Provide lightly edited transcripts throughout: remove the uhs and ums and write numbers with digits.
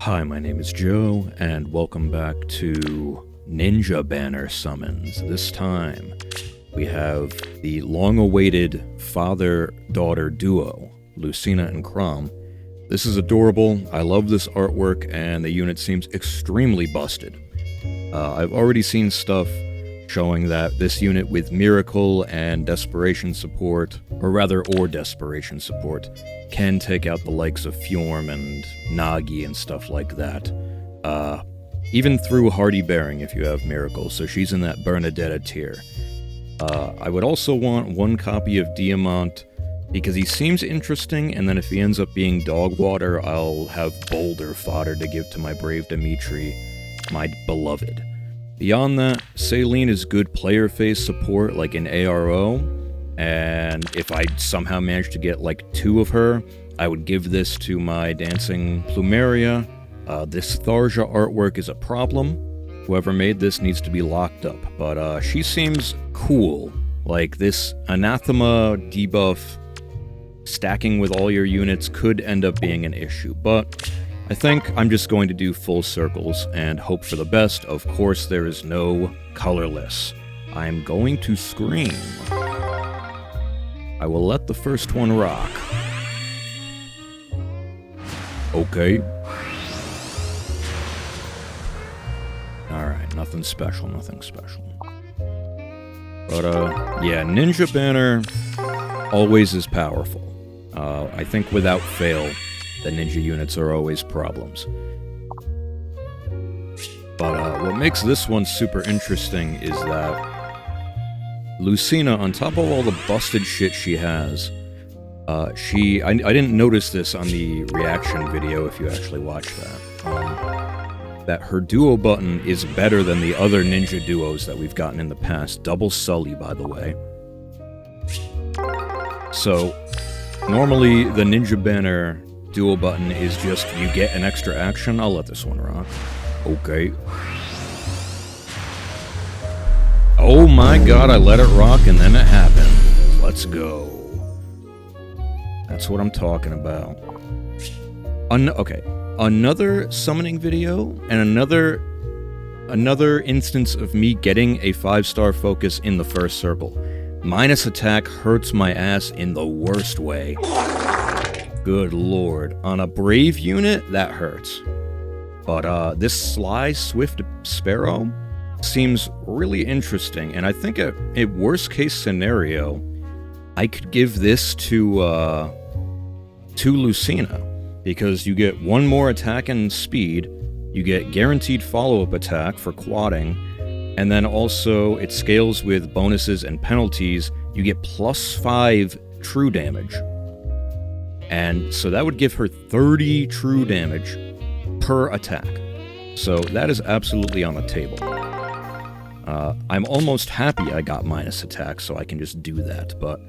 Hi, my name is Joe, and welcome back to Ninja Banner Summons. This time, we have the long-awaited father-daughter duo, Lucina and Crom. This is adorable, I love this artwork, and the unit seems extremely busted. I've already seen stuff showing that this unit with Miracle and Desperation support, or Desperation support, can take out the likes of Fjorm and Nagi and stuff like that. Even through Hardy Bearing if you have Miracle, so she's in that Bernadetta tier. I would also want one copy of Diamant, because he seems interesting, and then if he ends up being Dog Water, I'll have Boulder fodder to give to my Brave Dimitri, my beloved. Beyond that, Saline is good player phase support, like in ARO, and if I somehow manage to get like 2 of her, I would give this to my Dancing Plumeria. This Tharja artwork is a problem. Whoever made this needs to be locked up, but she seems cool. Like, this Anathema debuff stacking with all your units could end up being an issue, but I think I'm just going to do full circles and hope for the best. Of course, there is no colorless. I'm going to scream. I will let the first one rock. Okay. Alright, nothing special, nothing special. But, yeah, Ninja Banner always is powerful. I think without fail, the ninja units are always problems. But what makes this one super interesting is that Lucina, on top of all the busted shit she has, I didn't notice this on the reaction video if you actually watched that, that her duo button is better than the other ninja duos that we've gotten in the past. Double Sully, by the way. So, normally the Ninja Banner dual button is just, you get an extra action. I'll let this one rock. Okay. Oh my god, I let it rock and then it happened. Let's go. That's what I'm talking about. Okay. Another summoning video, and another instance of me getting a 5-star focus in the first circle. Minus attack hurts my ass in the worst way. Good lord. On a Brave unit, that hurts. But this Sly Swift Sparrow seems really interesting, and I think a worst case scenario, I could give this to Lucina, because you get 1 more attack and speed, you get guaranteed follow-up attack for quadding, and then also it scales with bonuses and penalties, you get +5 true damage. And so that would give her 30 true damage per attack. So that is absolutely on the table. I'm almost happy I got minus attack, so I can just do that, but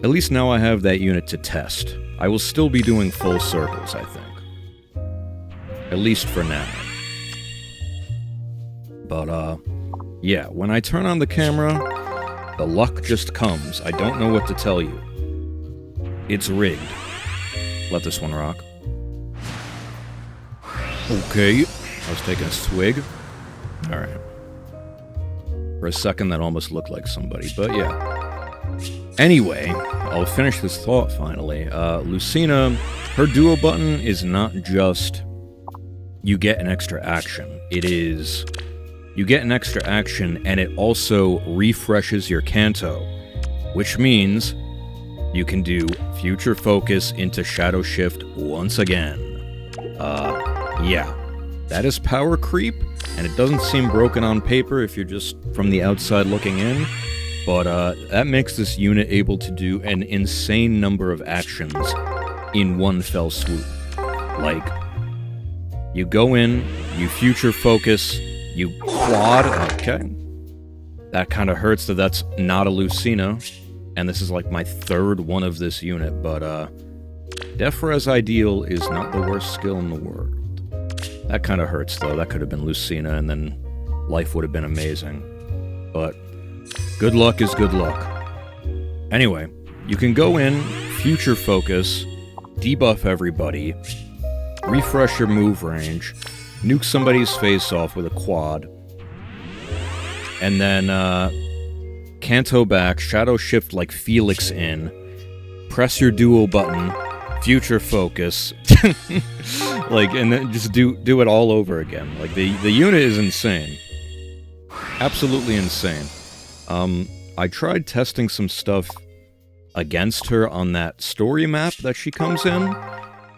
at least now I have that unit to test. I will still be doing full circles, I think. At least for now. But, yeah, when I turn on the camera, the luck just comes. I don't know what to tell you. It's rigged. Let this one rock. Okay. I was taking a swig. Alright. For a second, that almost looked like somebody, but yeah. Anyway, I'll finish this thought finally. Lucina, her duo button is not just you get an extra action. It is you get an extra action, and it also refreshes your Kanto, which means you can do Future Focus into Shadow Shift once again. Yeah. That is power creep, and it doesn't seem broken on paper if you're just from the outside looking in, but that makes this unit able to do an insane number of actions in one fell swoop. Like, you go in, you Future Focus, you quad, okay. That kind of hurts that that's not a Lucina. And this is like my 3rd one of this unit, but Defrez Ideal is not the worst skill in the world. That kind of hurts, though. That could have been Lucina, and then life would have been amazing. But good luck is good luck. Anyway, you can go in, Future Focus, debuff everybody, refresh your move range, nuke somebody's face off with a quad, and then Canto back, Shadow Shift like Felix in, press your dual button, future focus, like, and then just do it all over again. Like, the unit is insane. Absolutely insane. I tried testing some stuff against her on that story map that she comes in.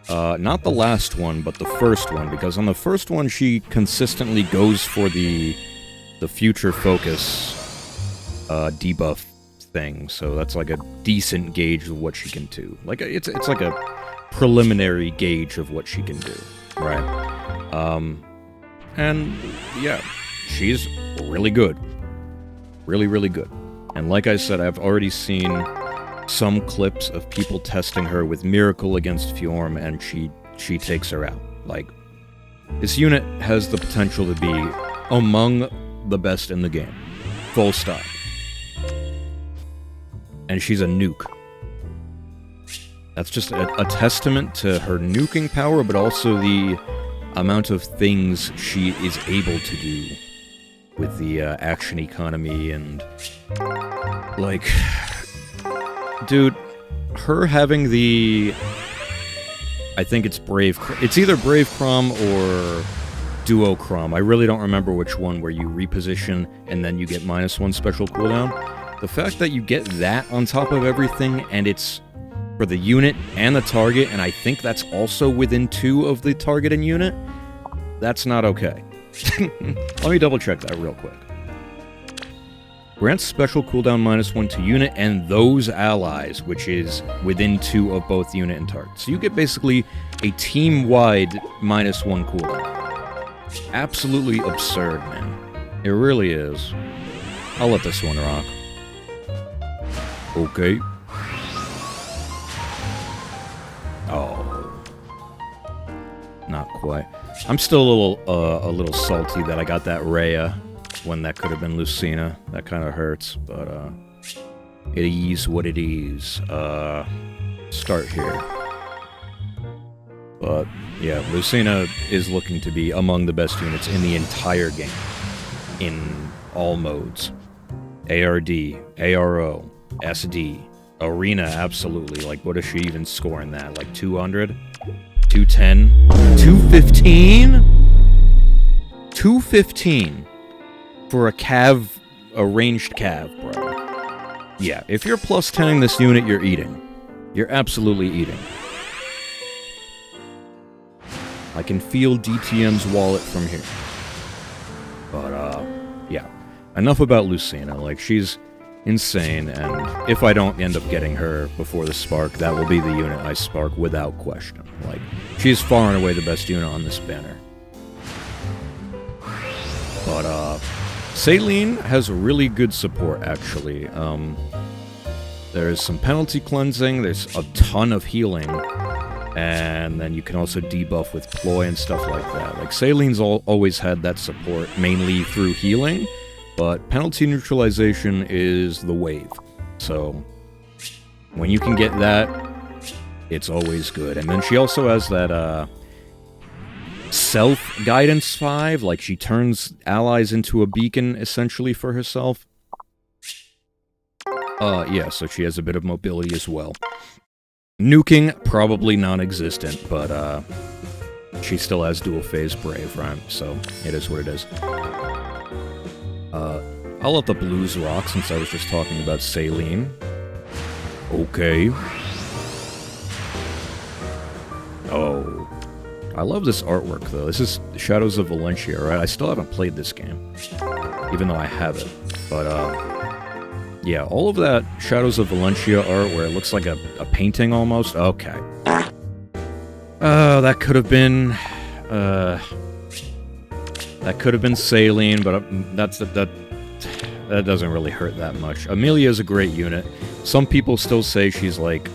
Not the last one, but the first one, because on the first one she consistently goes for the future focus debuff thing, so that's like a decent gauge of what she can do. Like, it's like a preliminary gauge of what she can do, right? And yeah, she's really good. Really, really good. And like I said, I've already seen some clips of people testing her with Miracle against Fjorm, and she takes her out. Like, this unit has the potential to be among the best in the game. Full stop. And she's a nuke. That's just a testament to her nuking power, but also the amount of things she is able to do with the action economy and... like... Dude, her having the... I think it's Brave... It's either Brave Crom or Duo Crom. I really don't remember which one, where you reposition and then you get -1 special cooldown. The fact that you get that on top of everything, and it's for the unit and the target, and I think that's also within 2 of the target and unit, that's not okay. Let me double check that real quick. Grants special cooldown -1 to unit and those allies, which is within 2 of both unit and target. So you get basically a team-wide -1 cooldown. Absolutely absurd, man. It really is. I'll let this one rock. Okay. Oh. Not quite. I'm still a little salty that I got that Rhea when that could have been Lucina. That kind of hurts, but it is what it is. Start here. But yeah, Lucina is looking to be among the best units in the entire game, in all modes. ARD, ARO, SD, Arena, absolutely. Like, what does she even score in that? Like 200? 210? 215? 215 for a ranged cav, bro. Yeah, if you're plus 10ing this unit, you're eating. You're absolutely eating. I can feel DTM's wallet from here. But, yeah. Enough about Lucina. Like, she's insane, and if I don't end up getting her before the Spark, that will be the unit I Spark without question. Like, she's far and away the best unit on this banner. But, Saline has really good support, actually. There's some penalty cleansing, there's a ton of healing, and then you can also debuff with Ploy and stuff like that. Like, Saline's always had that support, mainly through healing, but penalty neutralization is the wave. So, when you can get that, it's always good. And then she also has that, self-guidance 5, like she turns allies into a beacon, essentially, for herself. Yeah, so she has a bit of mobility as well. Nuking, probably non-existent, but, she still has dual-phase Brave, right? So, it is what it is. I'll let the blues rock, since I was just talking about Saline. Okay. Oh. I love this artwork, though. This is Shadows of Valencia, right? I still haven't played this game, even though I have it. But, yeah, all of that Shadows of Valencia art where it looks like a painting almost. Okay. That could have been, that could have been Saline, but that doesn't really hurt that much. Amelia is a great unit. Some people still say she's, like,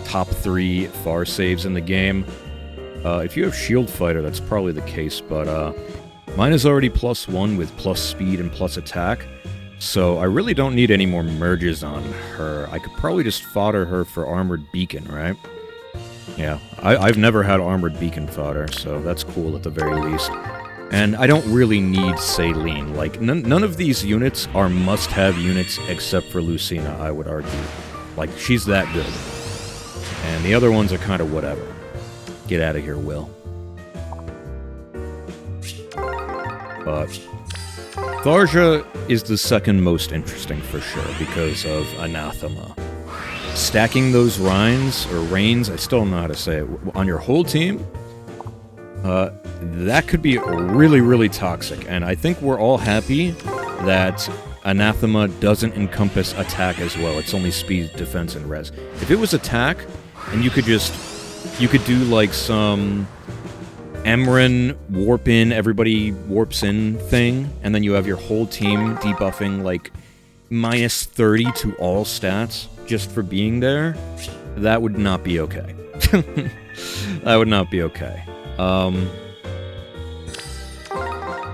top 3 far saves in the game. If you have Shield Fighter, that's probably the case, but mine is already +1 with plus speed and plus attack, so I really don't need any more merges on her. I could probably just fodder her for Armored Beacon, right? Yeah, I've never had armored beacon fodder, so that's cool at the very least. And I don't really need Saline. Like, none of these units are must-have units except for Lucina, I would argue. Like, she's that good. And the other ones are kind of whatever. Get out of here, Will. But Tharja is the second most interesting for sure because of Anathema. Stacking those Rhines, or Rains, I still don't know how to say it, on your whole team, that could be really, really toxic. And I think we're all happy that Anathema doesn't encompass attack as well. It's only speed, defense, and res. If it was attack, and you could do like some Emran warp in, everybody warps in thing, and then you have your whole team debuffing like minus 30 to all stats just for being there, that would not be okay. That would not be okay.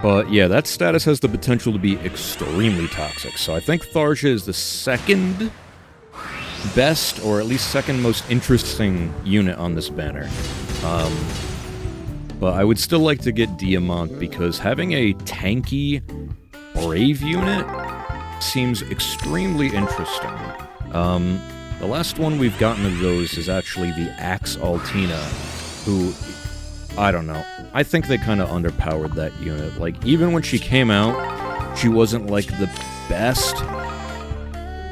But yeah, that status has the potential to be extremely toxic, so I think Tharja is the second best, or at least second most interesting unit on this banner. But I would still like to get Diamant, because having a tanky Brave unit seems extremely interesting. The last one we've gotten of those is actually the Axe Altina, who, I don't know, I think they kind of underpowered that unit. Like, even when she came out, she wasn't, like, the best,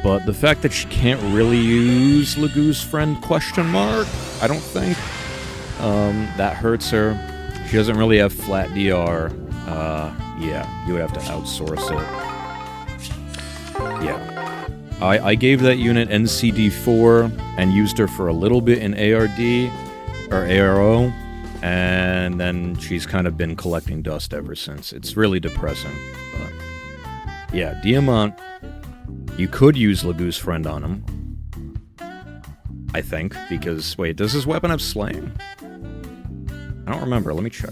but the fact that she can't really use Lagoo's friend, I don't think, that hurts her. She doesn't really have flat DR. Yeah, you would have to outsource it. Yeah. I gave that unit NCD4 and used her for a little bit in ARD, or ARO, and then she's kind of been collecting dust ever since. It's really depressing, but yeah, Diamant, you could use Lagoo's friend on him, I think, because, wait, does his weapon have slaying? I don't remember, let me check.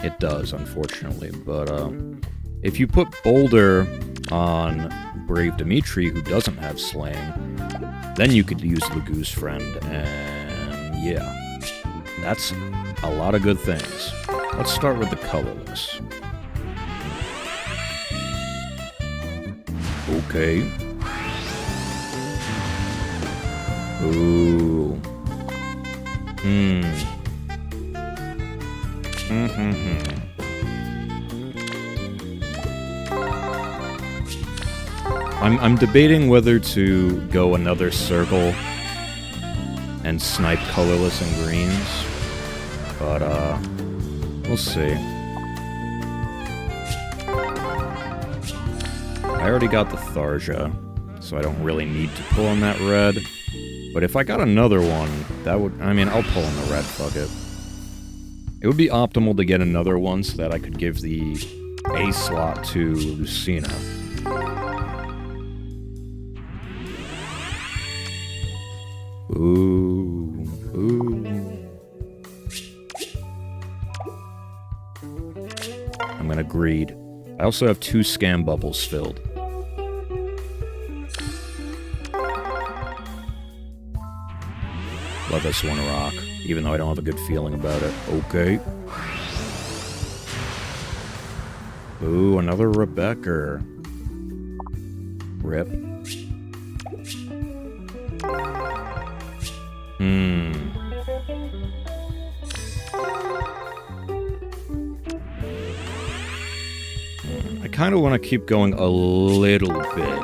It does, unfortunately, but if you put Boulder on Brave Dimitri, who doesn't have slaying, then you could use Lagoo's friend, and yeah, that's a lot of good things. Let's start with the colorless. Okay. Ooh. I'm debating whether to go another circle and snipe colorless and greens, but we'll see. I already got the Tharja, so I don't really need to pull on that red. But if I got another one, that would... I mean, I'll pull on the red, fuck it. It would be optimal to get another one so that I could give the A slot to Lucina. Ooh. I'm gonna greed. I also have 2 scam bubbles filled. Let this one rock, even though I don't have a good feeling about it. Okay. Ooh, another Rebecca. Rip. I kind of want to keep going a little bit,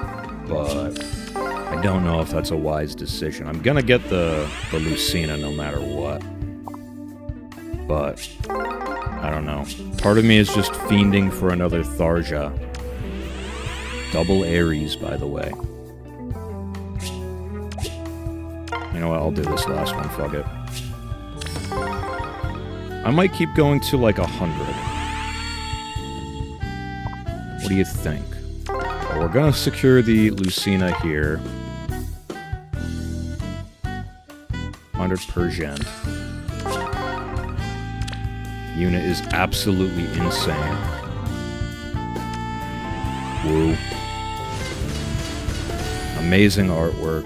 but I don't know if that's a wise decision. I'm gonna get the Lucina no matter what. But I don't know. Part of me is just fiending for another Tharja. Double Ares, by the way. You know what, I'll do this last one, fuck it. I might keep going to like 100. What do you think? Well, we're gonna secure the Lucina here. 100%. Unit is absolutely insane. Woo. Amazing artwork.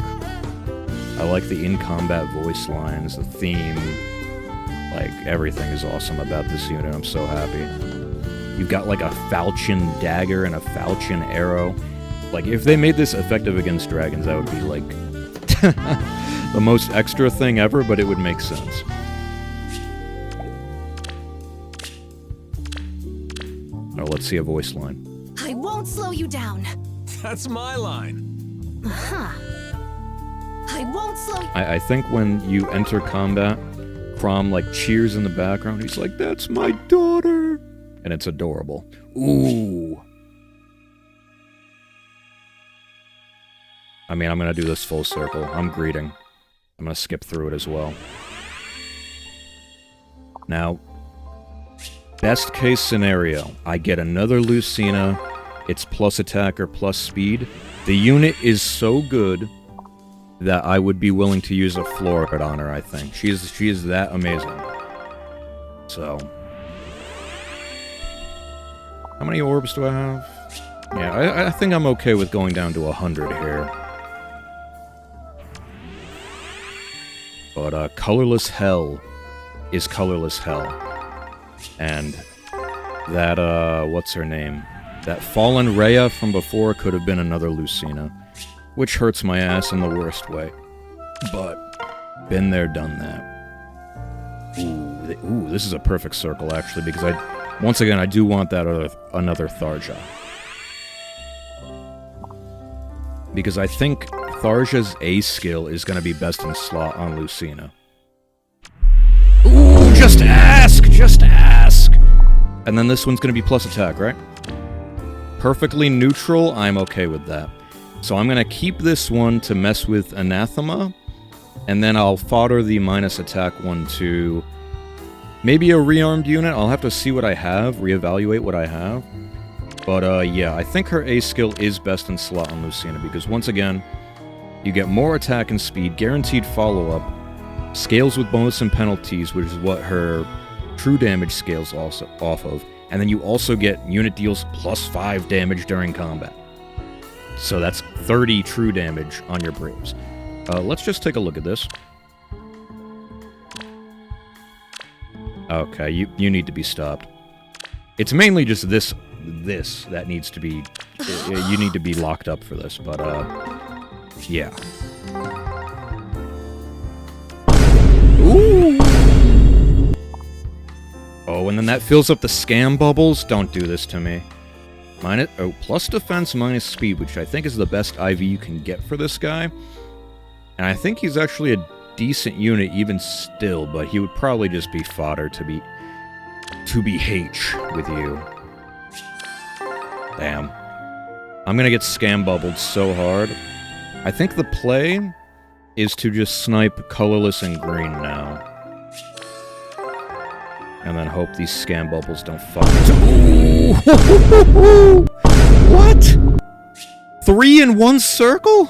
I like the in-combat voice lines, the theme. Like, everything is awesome about this unit. I'm so happy. You've got like a falchion dagger and a falchion arrow. Like, if they made this effective against dragons, that would be like the most extra thing ever, but it would make sense. Oh, let's see a voice line. I won't slow you down. That's my line. Huh. I won't slow you. I think when you enter combat, Crom like cheers in the background. He's like, "That's my daughter," and it's adorable. Ooh. I mean, I'm gonna do this full circle. I'm greeting. I'm gonna skip through it as well. Now, best case scenario, I get another Lucina. It's plus attack or plus speed. The unit is so good that I would be willing to use a Florid on her, I think. She is that amazing. So. How many orbs do I have? Yeah, I think I'm okay with going down to 100 here. But, Colorless Hell is Colorless Hell. And that, what's her name? That Fallen Rhea from before could have been another Lucina. Which hurts my ass in the worst way. But, been there, done that. Ooh, this is a perfect circle, actually, because once again, I do want that another Tharja. Because I think Tharja's A skill is going to be best in slot on Lucina. Ooh, just ask! Just ask! And then this one's going to be plus attack, right? Perfectly neutral, I'm okay with that. So I'm going to keep this one to mess with Anathema, and then I'll fodder the minus attack one to maybe a rearmed unit. I'll have to see what I have, reevaluate what I have. But yeah, I think her A skill is best in slot on Lucina, because once again, you get more attack and speed, guaranteed follow-up, scales with bonus and penalties, which is what her true damage scales also off of, and then you also get unit deals plus 5 damage during combat. So that's 30 true damage on your Braves. Let's just take a look at this. Okay, you need to be stopped. It's mainly just this that needs to be... you need to be locked up for this, but, yeah. Ooh! Oh, and then that fills up the scam bubbles? Don't do this to me. Plus defense, minus speed, which I think is the best IV you can get for this guy. And I think he's actually a decent unit even still, but he would probably just be fodder to be H with you. Damn. I'm gonna get scam bubbled so hard. I think the play is to just snipe colorless and green now. And then hope these scam bubbles don't fuck me. What? 3 in one circle?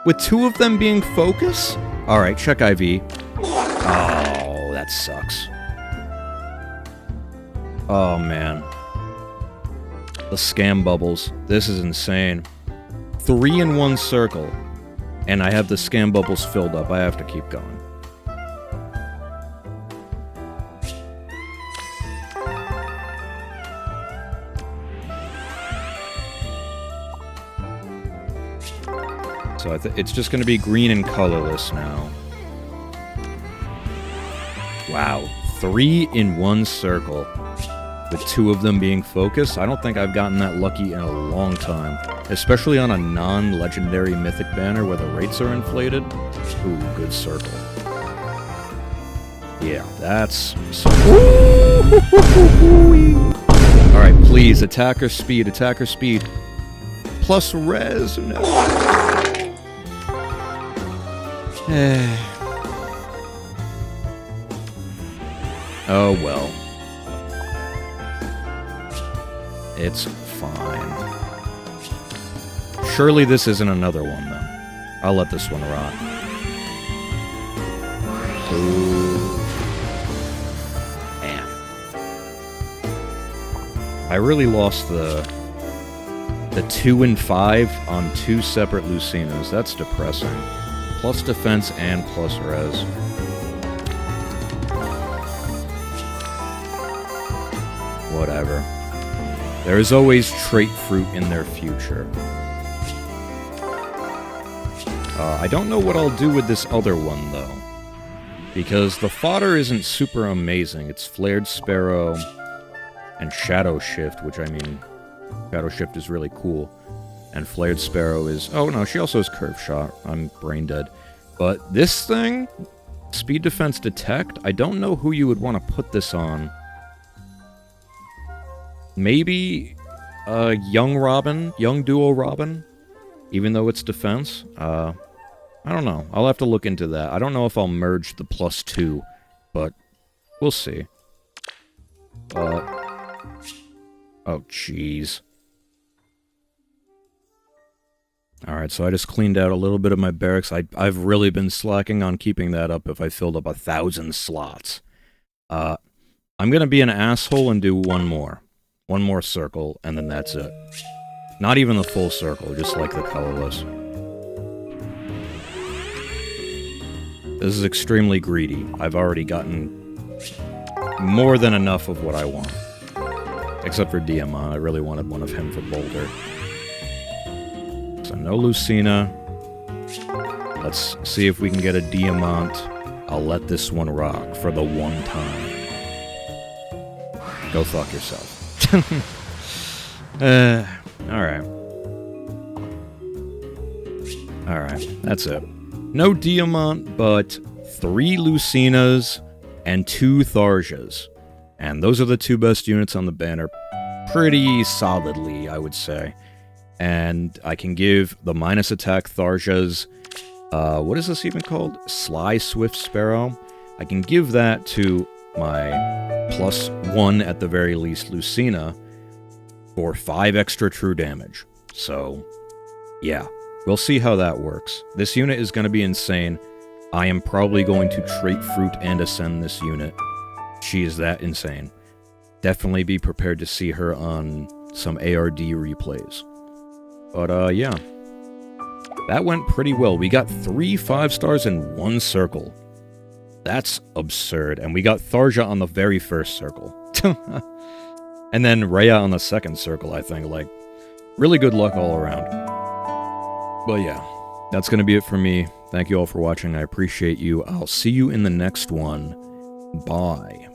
With 2 of them being focus? Alright, check IV. Oh, that sucks. Oh, man. The scam bubbles. This is insane. 3 in one circle. And I have the scam bubbles filled up. I have to keep going. So it's just going to be green and colorless now. Wow. 3 in one circle. With 2 of them being focused. I don't think I've gotten that lucky in a long time. Especially on a non-legendary mythic banner where the rates are inflated. Ooh, good circle. Yeah, that's... Alright, please, attacker speed, attacker speed. Plus res, no. Oh well. It's fine. Surely this isn't another one, though. I'll let this one rot. Ooh. Man. I really lost the the 2 and 5 on 2 separate Lucinas. That's depressing. Plus defense and plus res. Whatever. There is always trait fruit in their future. I don't know what I'll do with this other one, though. Because the fodder isn't super amazing. It's Flared Sparrow and Shadow Shift, which, I mean, Shadow Shift is really cool. And Flared Sparrow is... Oh, no, she also has Curve Shot. I'm brain dead. But this thing, Speed Defense Detect, I don't know who you would want to put this on. Maybe young Robin, young duo Robin, even though it's defense. I don't know. I'll have to look into that. I don't know if I'll merge the +2, but we'll see. Oh, jeez. Alright, so I just cleaned out a little bit of my barracks. I've really been slacking on keeping that up if I filled up 1,000 slots. I'm gonna be an asshole and do one more. One more circle, and then that's it. Not even the full circle, just like the colorless. This is extremely greedy. I've already gotten more than enough of what I want. Except for Diamant. I really wanted one of him for Boulder. So no Lucina. Let's see if we can get a Diamant. I'll let this one rock for the one time. Go fuck yourself. Alright. Alright, that's it. No Diamant, but 3 Lucinas and 2 Tharjas. And those are the 2 best units on the banner. Pretty solidly, I would say. And I can give the minus attack Tharjas... what is this even called? Sly Swift Sparrow? I can give that to my +1 at the very least Lucina for 5 extra true damage. So, yeah. We'll see how that works. This unit is going to be insane. I am probably going to trait fruit and ascend this unit. She is that insane. Definitely be prepared to see her on some ARD replays. But, yeah. That went pretty well. We got 3 5-stars in 1 circle. That's absurd. And we got Tharja on the very first circle. And then Rhea on the second circle, I think. Like, really good luck all around. But yeah, that's going to be it for me. Thank you all for watching. I appreciate you. I'll see you in the next one. Bye.